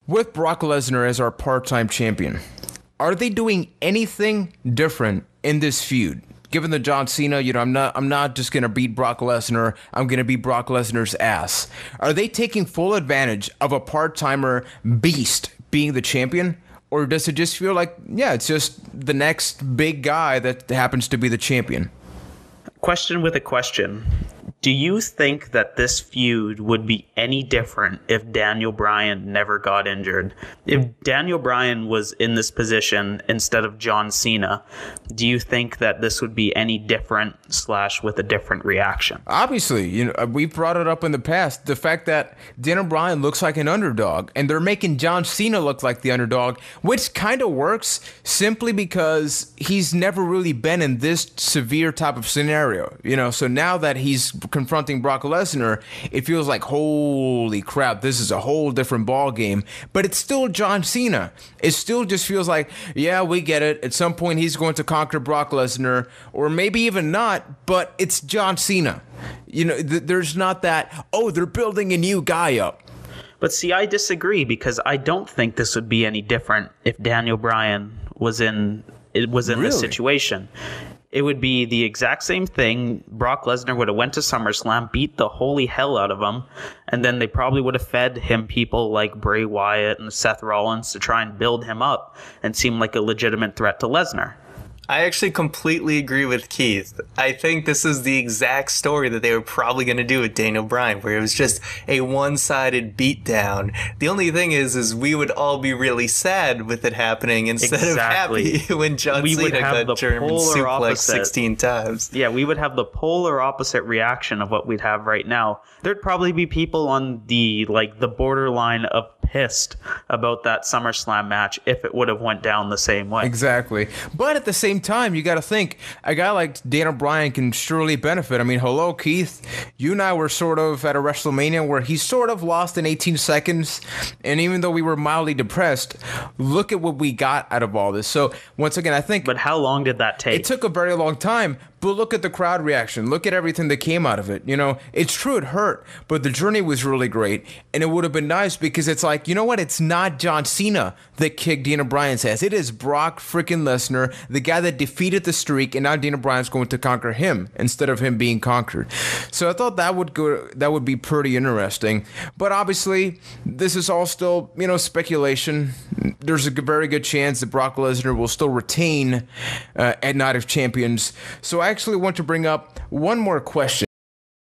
With Brock Lesnar as our part-time champion, are they doing anything different in this feud? Given the John Cena, I'm not just gonna beat Brock Lesnar. I'm gonna beat Brock Lesnar's ass. Are they taking full advantage of a part-timer beast being the champion? Or does it just feel like, yeah, it's just the next big guy that happens to be the champion? Question with a question. Do you think that this feud would be any different if Daniel Bryan never got injured? If Daniel Bryan was in this position instead of John Cena, do you think that this would be any different / with a different reaction? Obviously, we've brought it up in the past. The fact that Daniel Bryan looks like an underdog, and they're making John Cena look like the underdog, which kind of works simply because he's never really been in this severe type of scenario. So now that he's confronting Brock Lesnar, it feels like, holy crap, this is a whole different ball game. But it's still John Cena. It still just feels like, yeah, we get it. At some point, he's going to conquer Brock Lesnar, or maybe even not, but it's John Cena. There's not that, oh, they're building a new guy up. But see, I disagree, because I don't think this would be any different if Daniel Bryan was in this situation. It would be the exact same thing. Brock Lesnar would have went to SummerSlam, beat the holy hell out of him, and then they probably would have fed him people like Bray Wyatt and Seth Rollins to try and build him up and seem like a legitimate threat to Lesnar. I actually completely agree with Keith. I think this is the exact story that they were probably going to do with Daniel Bryan, where it was just a one-sided beatdown. The only thing is we would all be really sad with it happening instead of happy when John Cena got German suplex 16 times. Yeah, we would have the polar opposite reaction of what we'd have right now. There'd probably be people on the borderline of pissed about that SummerSlam match if it would have went down the same way. Exactly. But at the same time, you got to think, a guy like Daniel Bryan can surely benefit. I mean, hello, Keith. You and I were sort of at a WrestleMania where he sort of lost in 18 seconds. And even though we were mildly depressed, look at what we got out of all this. So once again, I think... But how long did that take? It took a very long time. But look at the crowd reaction. Look at everything that came out of it. It's true it hurt, but the journey was really great. And it would have been nice because it's like, you know what? It's not John Cena that kicked Daniel Bryan's ass. It is Brock freaking Lesnar, the guy that defeated the streak, and now Daniel Bryan's going to conquer him instead of him being conquered. So I thought that would be pretty interesting. But obviously, this is all still, speculation. There's a very good chance that Brock Lesnar will still retain at Night of Champions. So I actually want to bring up one more question